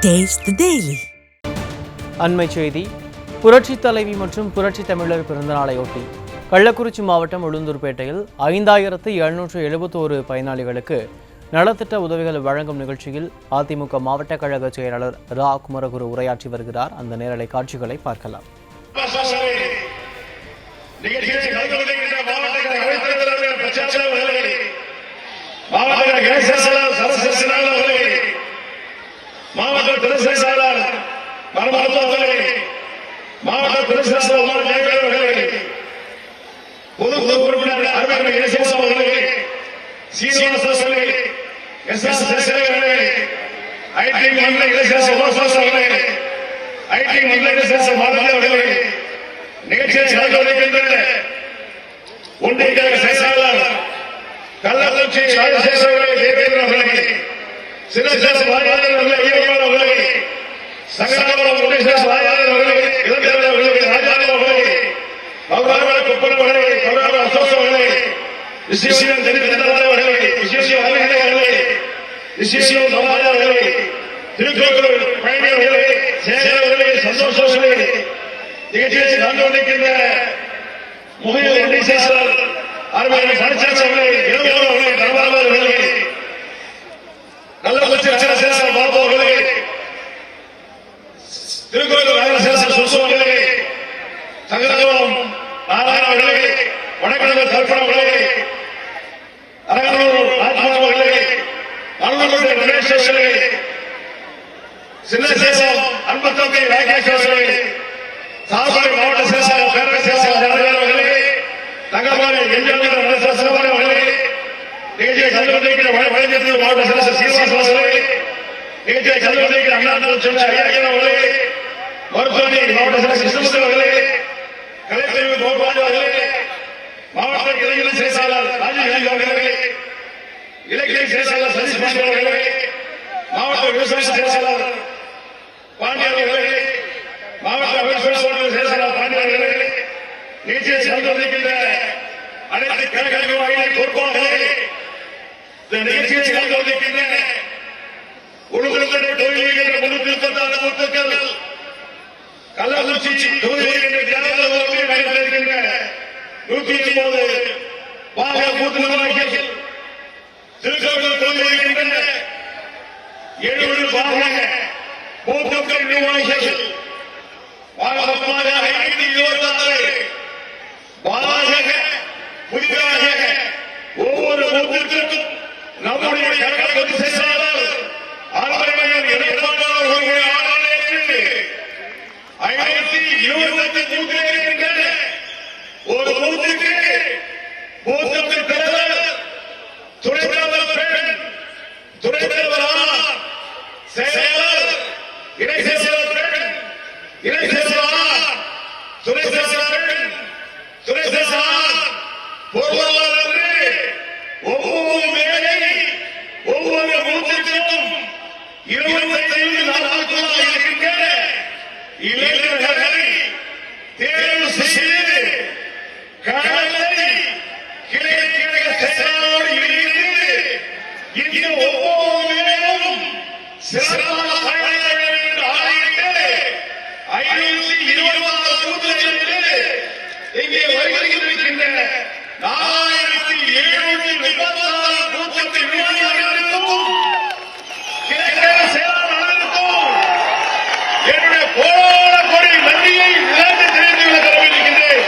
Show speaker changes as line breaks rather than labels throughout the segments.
Taste the Daily.
அண்மை செய்தி. புரட்சி தலைவி மற்றும் புரட்சி தமிழர் பிறந்தநாளையொட்டி கள்ளக்குறிச்சி மாவட்டம் உளுந்தூர்பேட்டையில் 5771 பயனாளிகளுக்கு நலத்திட்ட உதவிகள் வழங்கும் நிகழ்ச்சியில் அதிமுக மாவட்ட கழக செயலாளர் ரா குமரகுரு உரையாற்றி வருகிறார். அந்த நேரலை காட்சிகளை பார்க்கலாம்.
மாவட்ட துணை செயலாளர் மரபார்ந்த அவர்களே, மாவட்ட துணை செயலாளர் உமர் ஜெயவேல் அவர்களே, பொது உறுப்பினர் அருமையான இளசேசன் அவர்களே, சீனிவாச அவர்களே, எஸ்.எஸ். சேகர் அவர்களே, ஐடி மண்டல இளசேசன் உமாசாஸ் அவர்களே, ஐடி மண்டல இளசேசன் மாதவி அவர்களே, நிகழ்ச்சியை கலந்து கொண்டிருக்கின்ற ஒன்றிய கழக செயலாளர் கள்ளக்குறிச்சி ராஜசேகர் அவர்களே, தேவேந்திரன் அவர்களே, சின்னசேசன் வாயாளர் அவர்களே, சங்கராபுரம் முனீஸ்வரர் வாயாளர் அவர்களே, இளந்தேவர் அவர்களே, ராஜாராம் அவர்களே, பௌராவள குப்பன் அவர்களே, பௌராவள அசோக் அவர்களே, விஸ்வசிவன் தெரிவித்தார் அவர்களே, விஸ்வசிவன் அருகே அவர்களே, விஸ்வசிவன் சமாஜ் அவர்களே, திருக்கோவில் பழனி அவர்களே, சேகர் அவர்களே, சந்தோஷ் அவர்களே, நிகழ்ச்சியை கலந்து கொண்டிருக்கின்ற முகைய ஒன்றிய செயலாளர் அருமையான பணிச்சாட்சி அவர்களே, இளங்கோர் அவர்களே, தர்பார் அவர்களே, கள்ளக்குறிச்சி ராஜசேகர் பாபு அவர்களே, திருக்கோவில் ராஜசேகர் சுசு அவர்களே, சங்கராபுரம் நாராயண அவர்களே, வடகிழக்கு கல்பனா அவர்களே, அரங்கனூர் ராஜ்குமார் அவர்களே, அருள்மொழி ரமேஷ் அவர்களே, சின்னசேசம் அன்பத்தம்பி ராகேஷ் அவர்களே, சாகுபடி மாவட்ட செயலாளர் பேரவை செயலாளர் ஜனகர் அவர்களே, தங்கபாணி என்ஜிஆர் சிவபாணி அவர்களே, நிகழ்ச்சியை கலந்து கொண்டிருக்கிற வழக்கறிஞர் மாவட்ட செயலாளர் சீனிவாசன் அவர்களே, நிகழ்ச்சியை கலந்து கொண்டிருக்கிற அண்ணா சொன்ன ஐயா அவர்களே, மருத்துவமனை மாவட்ட செயலாளர் கிருஷ்ணமூர்த்தி அவர்களே, கலைப்பிரிவு கோபால் அவர்களே, மாவட்ட இளைஞர் செயலாளர் ராஜீவ் அவர்களே, இலக்கிய செயலாளர் சதீஷ் பாண்டியன் அவர்களே, மாவட்ட விவசாய செயலாளர் பாண்டியன் அவர்களே, மாவட்ட விவசாய செயலாளர் பாண்டியன் அவர்களே, நிகழ்ச்சியை கலந்து கொண்டிருக்கின்ற அனைத்து கழக நிர்வாகிகளை பொறுப்பாளர்களே, இந்த நிகழ்ச்சியை கலந்து கொண்டிருக்கின்ற உழுதுகளை தொழில்கின்ற 394 கூட்டுக்கள், கள்ளக்குறிச்சி தொகுதியில் நடைபெறுகின்ற 109 பாக பூத்து நிர்வாகிகள், திருக்கோவில் தொகுதியில் 70 பாக பூத்து நிர்வாகிகள், மொத்தமாக 526 பாக புதிதாக ஒவ்வொரு பூத்திற்கும் நம்முடைய கழக பொதுச் செயலாளர் அன்பழகன் எதிர்ப்பாளர் அவர்களுடைய ஆணையேற்று 525 பூத்துகள் இருக்கின்றன. ஒரு பூத்துக்கு பூத்துக்கு தலைவர், துணைத் தலைவர் பெண், துணைத் தலைவர் ஆண், செயலாளர், இணை செயலாளர் பெண், இணை செயலாளர் ஆண், துணை செயலாளர் பெண், துணை செயலாளர் ஆண், பொருளாளர் என்று ஒவ்வொரு வேலை ஒவ்வொரு பூத்திற்கும் 25 நாட்களாக இருக்கின்ற இளைஞர்களை தேர்வு செய்து களத்தை கிளை கிழக செயலாளர் இணைந்து இந்த ஒவ்வொரு வேலையும் சிறப்பான பயண வேண்டும் என்று ஆணையிட்டு 526 பூத்துகளிலிருந்து இங்கே வருகின்ற 4734 பூத்துக்கு நிர்வாகிகளுக்கும் கிளைக்கழக செயலாளர்களுக்கும் என்னுடைய கோடான கோடி நன்றியை இழந்து தெரிந்து கொள்ள தெரிவிக்கின்றேன்.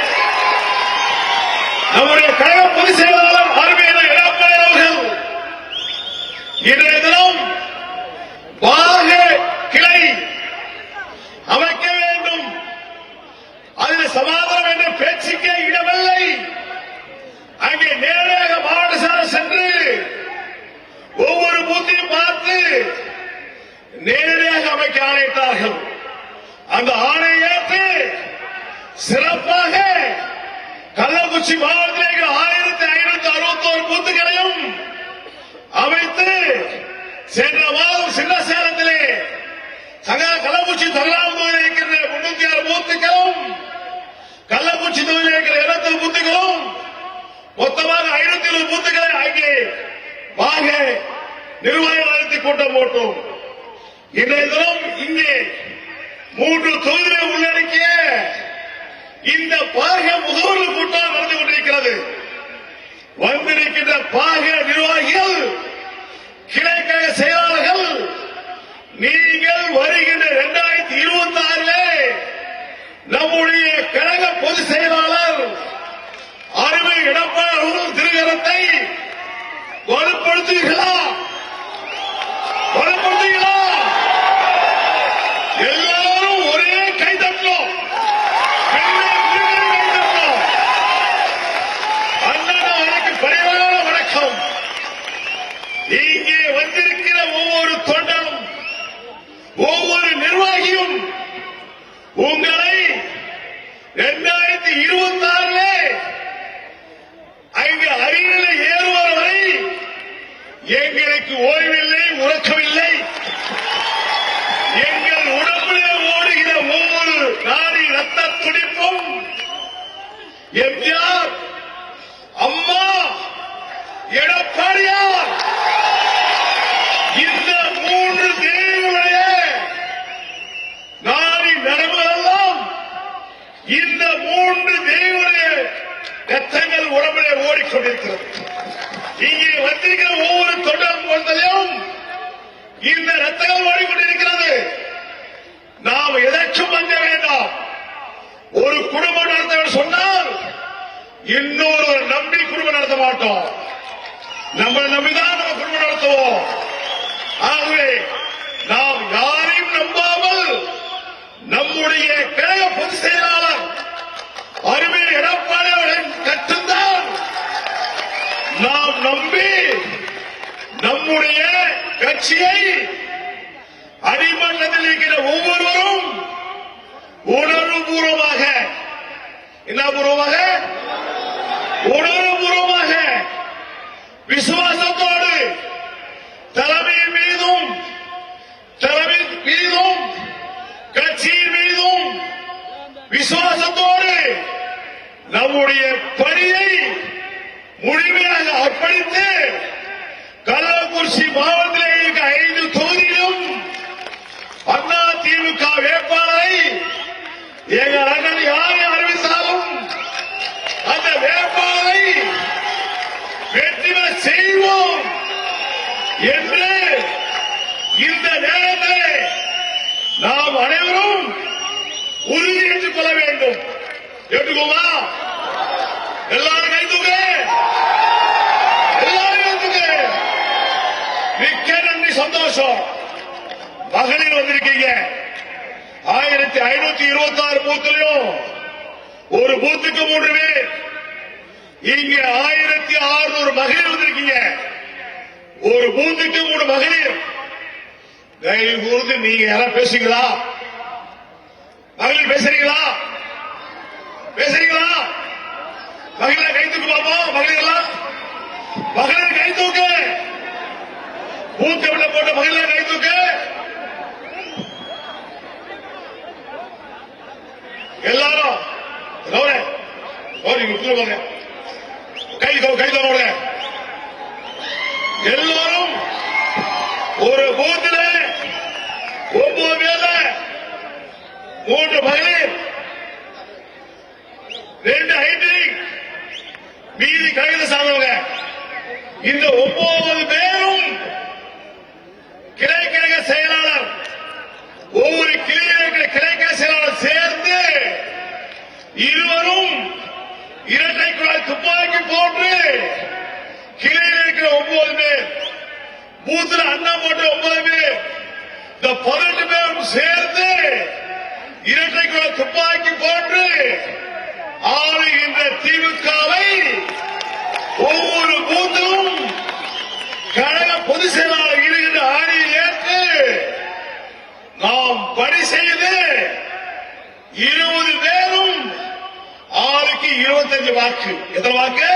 நம்முடைய கழக பொதுச் செயலாளர் அருமையான எடப்பாடி அவர்கள் இன்றைய தினம் பாக கிளை அமைக்க வேண்டும், அதில் சமாதானம் என்ற பேச்சுக்கே இடமில்லை. அங்கே நேரடியாக மாவட்ட செயலர் சென்று ஒவ்வொரு பூத்தையும் பார்த்து நேரடியாக அமைக்க ஆணையிட்டார்கள். அந்த ஆணையை ஏற்று சிறப்பாக கள்ளக்குறிச்சி மாவட்டத்தில் 1561 பூத்துகளையும் அமைத்து சென்ற மாதம் சின்ன சேலத்திலே கள்ளக்குறிச்சி தொழிலாளர் இருக்கிற 306 பூத்துக்களும், கள்ளக்குறிச்சி தொகுதியில் இருக்கிற 20 பூத்துக்களும், மொத்தமாக 520 பூத்துக்களை அங்கே வாங்க நிர்வாக கூட்டம் போட்டோம். இன்றைய தினம் இங்கே 3 தொகுதிகளை உள்ளடக்கிய இந்த பாக முகவர்கள் கூட்டம் நடந்து கொண்டிருக்கிறது. வந்திருக்கின்ற பாக நிர்வாகிகள், கிளைக்கழக செயலாளர்கள், நீங்கள் வருகின்ற 2026 நம்முடைய கழக பொதுச் செயலாளர் அருமை எடப்பாடி அவர்கள் திருகரத்தை வலுப்படுத்துகிறீர்களா? வலுப்படுத்துகிறீர்களா? எல்லாரும் ஒரே கைதட்டணும். கைதட்டணும். அண்ணா அவருக்கு பணிவான வணக்கம். இங்கே வந்திருக்கிற ஒவ்வொரு தொண்டனும், ஒவ்வொரு நிர்வாகியும் உங்களை 2026 அங்கு அரியணை ஏறுவர் வரை எங்களுக்கு ஓய்வில்லை, உறக்கமில்லை. எங்கள் உடம்பிலே ஓடுகிற ஒவ்வொரு நாடி ரத்த துடிப்பும் எம்ஜிஆர், அம்மா, எடப்பாடியார் இந்த 3 தேவையுடைய நாடி நரம்புகளெல்லாம் இந்த 3 தேவையுடைய ரத்தங்கள் உடம்பிலே ஓடிக்கொண்டிருக்கிறது. இங்கே வந்திருக்கிற ஒவ்வொரு தொண்டர் பொறுத்தலையும் இந்த ரத்தங்கள் ஓடிக்கொண்டிருக்கிறது. நாம் எதற்கும் அஞ்ச வேண்டாம். ஒரு குடும்பம் நடத்த சொன்னால் இன்னொரு நம்பி குடும்பம் நடத்த மாட்டோம். நம்மளை நம்பிதான் நம்ம குடும்பம் நடத்துவோம். ஆகவே நாம் யாரையும் நம்பாமல் நம்முடைய கழக பொதுச் செயலாளர் அருமை எடப்பாடி அவர்களின் கட்டுத்தான் நாம் நம்பி நம்முடைய கட்சியை அடிமட்டத்தில் இருக்கிற ஒவ்வொருவரும் உணர்வுபூர்வமாக, என்ன பூர்வமாக, உணர்வுபூர்வமாக விசுவாசத்தோடு தலைமையின் மீதும் கட்சியின் மீதும் விசுவாசத்தோடு நம்முடைய பணியை முழுமையாக அர்ப்பணித்து கள்ளக்குறிச்சி மாவட்டத்தில் இருக்கிற 5 தொகுதியிலும் அண்ணா திமுக வேட்பாளரை எங்கள் அண்ணன் யாரை அறிவித்தாலும் அந்த வேட்பாளரை வெற்றி பெற செய்வோம் என்று இந்த நேரத்தில் நாம் அனைவரும் உறுதி ஏற்றுக் கொள்ள வேண்டும். ஏற்றுக்கோங்க. எல்லாரும் கைதுங்க. எல்லாரும் கைதுங்க. மிக்க நன்றி, சந்தோஷம். மகளிர் வந்திருக்கீங்க. 1526 பூத்திலையும் ஒரு பூத்துக்கு 3 பேர். இங்க 1600 மகளிர் வந்திருக்கீங்க. ஒரு பூத்துக்கு 3 மகளிர். தயவு கூர்ந்து நீங்க யாரும் பேசுறீங்களா? மகளிர் பேசுறீங்களா? பேசுறீங்களா? மகளிரை கை தூக்கு பாப்போம். மகளிர் கை தூக்கு. பூத்து விட போட்ட மகளிரை கை தூக்கு. எல்லாரும் கை தோங்க. எல்லாரும் ஒரு பூத்துல 9 பேர்ல 3 மகளிர், 2 ஹைட்ரிக், மீதி கழகத்தை சார்ந்தவங்க. இந்த 9 பேரும் கிளைக்கழக செயலாளர், ஒவ்வொரு கிளையில கிளைக்கழக செயலாளர் சேர்ந்து இருவரும் இரட்டை குழாய் துப்பாக்கி போன்று கிளையில் இருக்கிற 9 பேர், பூத்துல அண்ணா போட்ட 9 பேர், இந்த 18 பேரும் சேர்ந்து இரட்டை குழாய் துப்பாக்கி போன்று ஆளுகின்ற திமுகவை ஒவ்வொரு பூத்திலும் கழக பொதுச் செயலாளர் இருக்கின்ற ஆணையில் ஏற்று நாம் பணி செய்து 20 பேரும் ஆளுக்கு 25 வாக்கு. எத்தனை வாக்கு?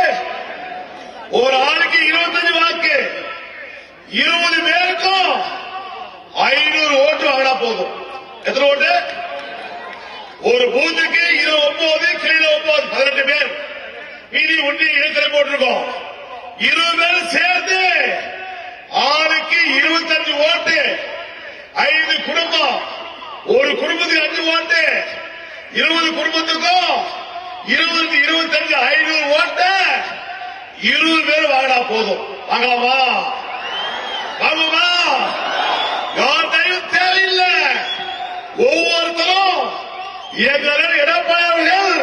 ஒரு ஆளுக்கு 25 வாக்கு. 20 பேருக்கும் 500 ஓட்டு வாங்கினா போதும். எத்தனை ஓட்டு? ஒரு பூத்துக்கு 29, கிளையில 9, 18 பேர். மீதி ஒன்றிய இடைத்தலை போட்டிருக்கோம். 20 பேர் சேர்ந்து ஆளுக்கு 25 ஓட்டு. 5 குடும்பம், ஒரு குடும்பத்துக்கு 5 ஓட்டு, 20 குடும்பத்துக்கும் 20 25 500 ஓட்டு 20 பேர் வாங்கினா போதும். வாங்கலாமா? வாங்குமா? யார் தயவு தேவையில்லை. ஒவ்வொருத்தரும் எங்கள் எடப்பாடி அவர்கள்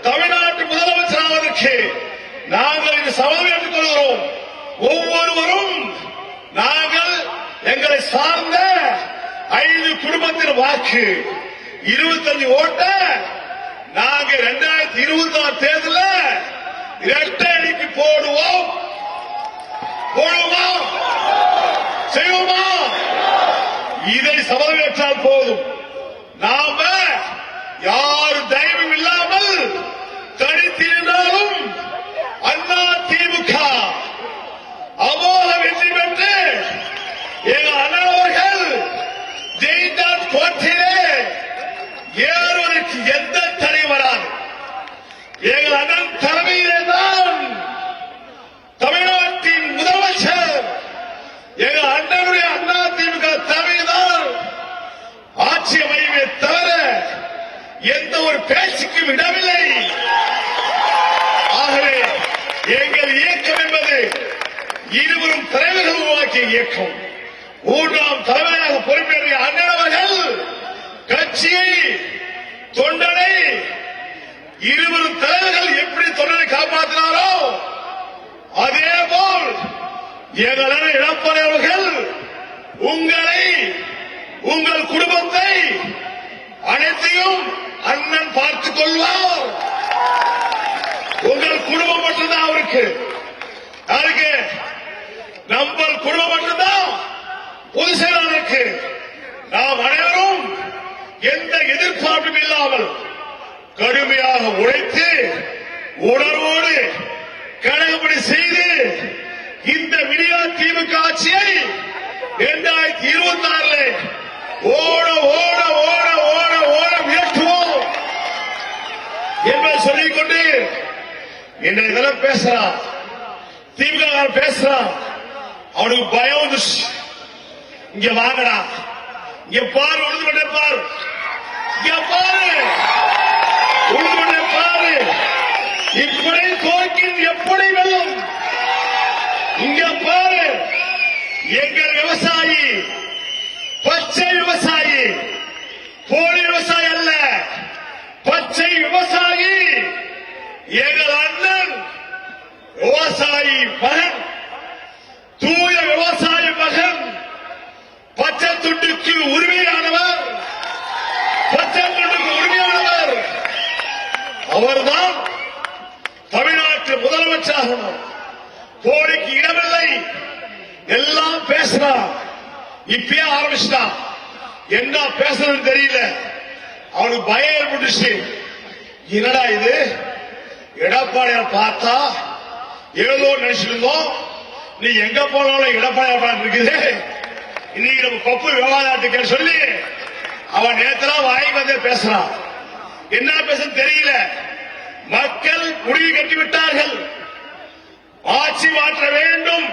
தமிழ்நாட்டு முதலமைச்சர் ஆவதற்கு நாங்கள் இந்த சவால் ஏற்றுக் கொள்கிறோம். ஒவ்வொருவரும் நாங்கள் எங்களை சார்ந்த 5 குடும்பத்தின் வாக்கு 25 ஓட்ட நாங்க 2026 தேர்தலில் இரட்டை அடிக்கு போடுவோம். செய்வோமா? இதை சபதமேற்றால் போதும். நாம யார் தயவும் இல்லாமல் தனித்திருந்தாலும் அண்ணா திமுக அமோக வெற்றி பெற்று எங்கள் அண்ணாவர்கள் ஜெயித்தால் போட்டியிலே ஏறுவதற்கு எந்த தடை வராது. எங்கள் அண்ணன் தலைமையிலே தான் தமிழ்நாட்டின் முதலமைச்சர் எங்கள் அண்ணனுடைய அண்ணா திமுக தலைமையில்தான் ஆட்சி அமைவே தவிர எந்த ஒரு பேச்சுக்கும் இடமில்லை. ஆகவே எங்கள் இயக்கம் என்பது இருவரும் தலைவர்கள் உருவாக்கிய இயக்கம். 3ஆம் தலைவராக பொறுப்பேற்ற அண்ணன் அவர்கள் கட்சியை தொண்டனை இருவரும் தலைவர்கள் எப்படி தொண்டனை காப்பாற்றினாரோ அதேபோல் எங்கள் எடப்பாடி அவர்கள் உங்களை, உங்கள் குடும்பத்தை அனைத்தையும் அண்ணன் பார்த்துக் கொள்வார். உங்கள் குடும்பம் மட்டும்தான் அவருக்கு. யாருக்கு? நம்ம குடும்பம் மட்டும்தான் பொதுச் செயலாளருக்கு. நாம் அனைவரும் எந்த எதிர்பார்ப்பும் இல்லாமல் கடுமையாக உழைத்து உணர்வோடு கணக்குப்படி செய்து இந்த விடியா திமுக ஆட்சியை 2026 ஓட ஓட ஓட ஓட ஓட உயர்த்துவோம் என்பதை சொல்லிக்கொண்டு இன்றைய தினம் பேசுறான். திமுக பேசுறான். அவனுக்கு பயம் வந்துச்சு. இங்க வாங்கடா, இங்க பாரு, உழுது கொண்டே பாரு, இங்க பாரு, உழுது கொண்டே பாரு, இப்படி தோற்கின் எப்படி வெல்லும். இங்க பாரு, எங்கள் விவசாயி பச்சை விவசாயி, போலி விவசாயி அல்ல, பச்சை விவசாயி எங்கள் அண்ணன் விவசாயி மகன், தூய விவசாயி மகன், பச்சை துண்டுக்கு உரிமையானவர், பச்சை துண்டுக்கு உரிமையானவர் அவர்தான் தமிழ்நாட்டு முதலமைச்சராகணும். போலிக்கு இடமில்லை. எல்லாம் பேசுறான். இப்பயே ஆரம்பிச்சுட்டான். என்ன பேசுறதுன்னு தெரியல. அவனுக்கு பயம் ஏற்பட்டுச்சு. என்னடா இது, எடப்பாடியார் பார்த்தா ஏதோ நினைச்சிருந்தோம், நீ எங்க போனாலும் எடப்பாடியார் இருக்குது, இன்னைக்கு நம்ம பப்பு விவாதத்துக்கு சொல்லி அவன் நேத்தெல்லாம் வாய்க்கு வந்து பேசுறான். என்ன பேசுன்னு தெரியல. மக்கள் முடிவு கட்டிவிட்டார்கள். ஆட்சி மாற்ற வேண்டும்,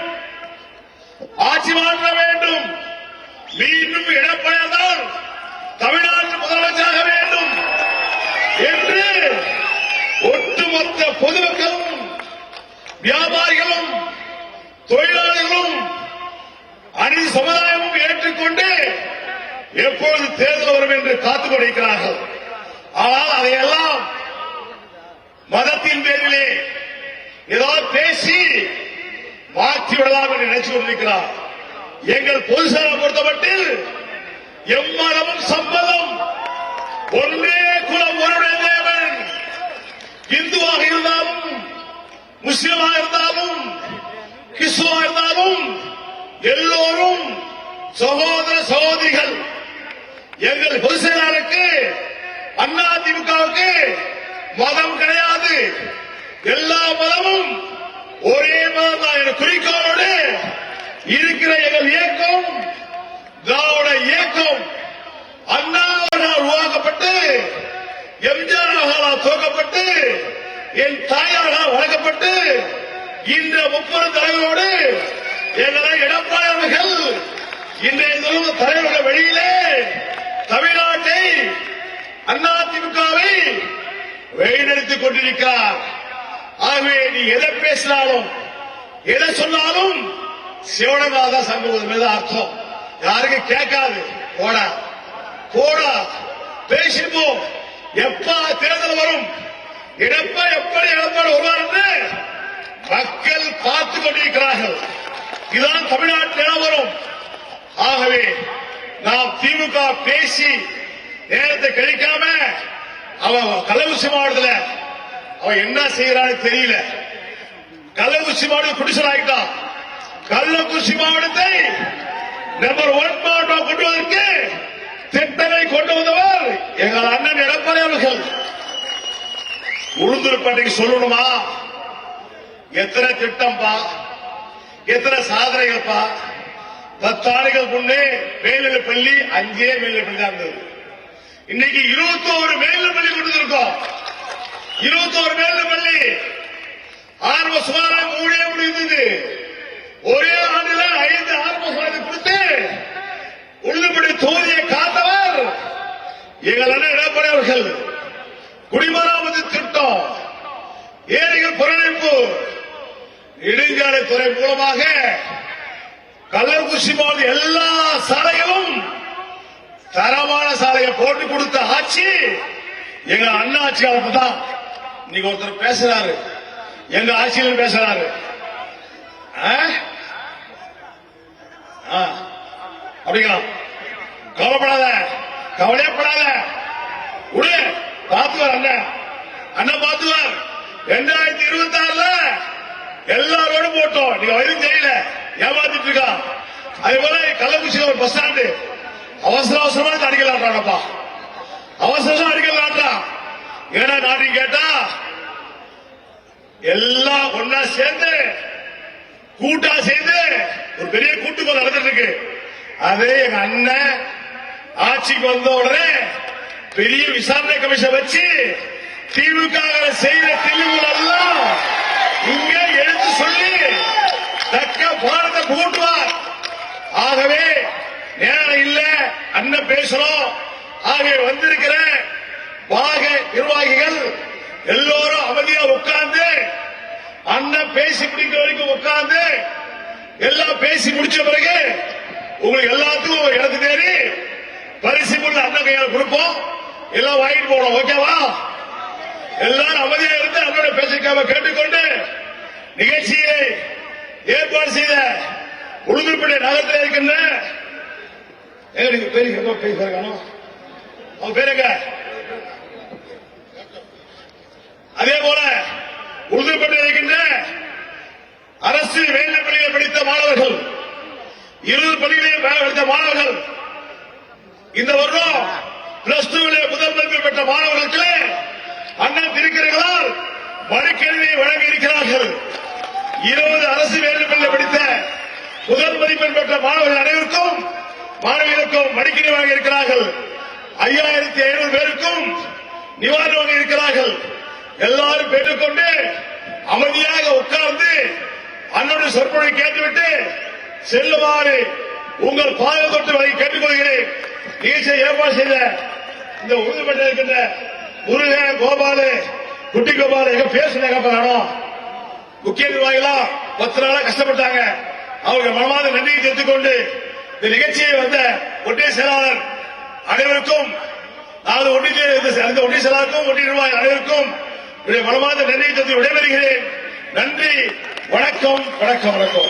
ஆட்சி மாற்ற வேண்டும், மீண்டும் எடப்பாடியார் தமிழ்நாட்டு முதலமைச்சராக வேண்டும் என்று ஒட்டுமொத்த பொதுமக்களும் வியாபாரிகளும் தொழிலாளர்களும் அனைத்து சமுதாயமும் ஏற்றுக்கொண்டு எப்பொழுது தேர்தல் வரும் என்று காத்துக் கொண்டிருக்கிறார்கள். ஆனால் அதையெல்லாம் மதத்தின் பேரிலே ஏதாவது பேசி மாற்றி விடலாம் என்று நினைச்சு கொண்டிருக்கிறார். எங்கள் பொதுசேவை பொறுத்தமட்டில் எம்மதமும் சம்மதம், ஒன்றே குலம் ஒருடைய தேவன். இந்துவாக இருந்தாலும், முஸ்லிமாக இருந்தாலும், கிறிஸ்துவாக இருந்தாலும் எல்லோரும் சகோதர சகோதரிகள். எங்கள் பொதுச் செயலாளருக்கு, அண்ணா திமுகவுக்கு மதம் கிடையாது. எல்லா மதமும் ஒரே மதம் தான் என்ற குறிக்கோளோடு இருக்கிற எங்கள் இயக்கம் திராவிட இயக்கம். அண்ணா அவர்களால் உருவாக்கப்பட்டு, எம்ஜிஆர் அவர்களால் துவக்கப்பட்டு, என் தாயாரால் வளர்க்கப்பட்டு, இந்த 30 தலைவரோடு எங்களை எடப்பாடி அவர்கள் இன்றைய தினம் தலைவர்கள் வெளியிலே தமிழ்நாட்டை அதிமுகவை வழிநடத்திக் கொண்டிருக்கிறார். ஆகவே நீ எதை பேசினாலும் எதை சொன்னாலும் சிவனநாத சம்பவம் மீது அர்த்தம் யாருக்கு கேட்காது. போடா போடா பேசிப்போம். எப்ப தேர்தல் வரும், எப்படி எடப்பாடி வருவார் என்று மக்கள் பார்த்துக் கொண்டிருக்கிறார்கள். இதுதான் தமிழ்நாட்டில் நிலவரம். ஆகவே நாம் திமுக பேசி நேரத்தை கழிக்காம அவன் கள்ளக்குறிச்சி மாவட்டத்தில் அவன் என்ன செய்யறான்னு தெரியல. கள்ளக்குறிச்சி மாவட்டம் குடிசல் ஆகிட்டான். கள்ளக்குறிச்சி மாவட்டத்தை நம்பர் 1 மாவட்டம் கொண்டு வருவதற்கு திட்டத்தை கொண்டு வந்தவர் எங்கள் அண்ணன் எடப்பாடி அவர்கள். உளுந்தூர்பேட்டைக்கு சொல்லணுமா? எத்தனை திட்டம்பா, எத்தனை சாதனைகள்ப்பா. 10 ஆண்டுகள் முன்னே மேல்நிலைப் பள்ளி 5 மேல்நிலைப் பள்ளி தான் இருந்தது. இன்னைக்கு 21 மேல்நிலைப் பள்ளி கொண்டு இருக்கோம். 21 மேல்நிலைப் பள்ளி ஆரம்ப சுகாதாரம் 3 முடிந்தது. ஒரே ஆண்டுல 5 ஆரம்ப சுகாதாரம் கொடுத்து உள்ளபடி தொகுதியை காத்தவர் எங்கள் அண்ணன் எடப்பாடி அவர்கள். குடிமராமத்து திட்டம், ஏரிகள் புறநமைப்பு, நெடுஞ்சாலைத்துறை மூலமாக கள்ளக்குறிச்சி மாவட்ட எல்லா சாலைகளும் தரமான சாலையை போட்டு கொடுத்த ஆட்சி எங்க அண்ணா ஆட்சி காலத்துல தான். இன்னைக்கு ஒருத்தர் பேசுறாரு, எங்க ஆட்சியில் பேசுறாரு. அப்படிங்களா? கவலைப்படாத, கவலையப்படாத, உடனே பார்த்துவார் அண்ணன். அண்ணன் பார்த்துவார். 2026 எல்லா ரோடும் போட்டோம். நீங்க வயதும் தெரியல, ஏமாத்திட்டு இருக்கா. அதே போல கள்ளக்குறிச்சியில் ஒரு பஸ் ஸ்டாண்டு அவசரமா அடிக்கல் நாட்டானப்பா. அவசரமா அடிக்கல் நாட்டான். ஏன்னா நாட்டி கேட்டா எல்லாம் ஒன்னா சேர்ந்து கூட்டா சேர்ந்து ஒரு பெரிய கூட்டுக்கோள் நடந்துட்டு இருக்கு. அதே எங்க அண்ணன் ஆட்சிக்கு வந்த உடனே பெரிய விசாரணை கமிஷன் வச்சு திமுக செய்த தெளிவுகள் எல்லாம் இங்க எடுத்து சொல்லி தக்க பாடத்தை புகட்டுவார். ஆகவே நேரம் இல்ல, அண்ணன் பேசுறோம். ஆகவே வந்திருக்கிற பாக நிர்வாகிகள் எல்லோரும் அமைதியா உட்கார்ந்து அண்ணன் பேசி முடிக்கிற வரைக்கும் உட்கார்ந்து எல்லாம் பேசி முடிச்ச பிறகு உங்களுக்கு எல்லாத்துக்கும் ஒரு இடத்து தேடி பரிசு கொண்டு அண்ணன் கையால் கொடுப்போம். எல்லாம் வாங்கிட்டு போகணும். ஓகேவா? எல்லாரும் அமைதியா இருந்து அண்ணோட பேசிக்காம கேட்டுக்கொண்டு நிகழ்ச்சியை ஏற்பாடு செய்த உளுந்தூர்பேட்டை நகரத்தில் இருக்கின்ற பேருங்க. அதே போல உளுந்தூர்பேட்டையில் இருக்கின்ற அரசு மேல்நிலைப் பள்ளியில் படித்த மாணவர்கள், 20 பள்ளிகளில் படித்த மாணவர்கள், இந்த வருடம் +2 முதல் மதிப்பெண் பெற்ற மாணவர்களுக்கு அண்ணன் திருக்கர்களால் மறுகேள்வியை வழங்கி இருக்கிறார்கள். 20 அரசு மேல்நிலைப் பள்ளியில் படித்த முதல் மதிப்பெண் பெற்ற மாணவர்கள் அனைவருக்கும் மாணவிகளுக்கும் மடிக்கணி வழங்கி இருக்கிறார்கள். 5500 பேருக்கும் நிவாரணம் வழங்கி இருக்கிறார்கள். எல்லாரும் பெற்றுக்கொண்டு அமைதியாக உட்கார்ந்து அண்ணனுடைய சொற்பொழிவை கேட்டுவிட்டு செல்லுமாறு உங்கள் பாதை தொட்டு வழங்கி கேட்டுக்கொள்கிறேன். நிகழ்ச்சியை ஏற்பாடு செய்த இந்த உறுதிப்பட்டு இருக்கின்ற முருகன், கோபாலு, குட்டி கோபாலு எங்க பேசுறாங்க. முக்கிய நிர்வாகிகளா 10 நாளா கஷ்டப்பட்டாங்க. அவர்கள் மனமாத நன்றியை தெரிவித்துக் கொண்டு இந்த நிகழ்ச்சியை வந்த ஒன்றிய செயலாளர் அனைவருக்கும், ஒன்றிய செயலாளருக்கும் ஒன்றிய நிர்வாகிகள் அனைவருக்கும் மனமாத நன்றியை தெரிவித்து விடைபெறுகிறேன். நன்றி, வணக்கம், வணக்கம், வணக்கம்.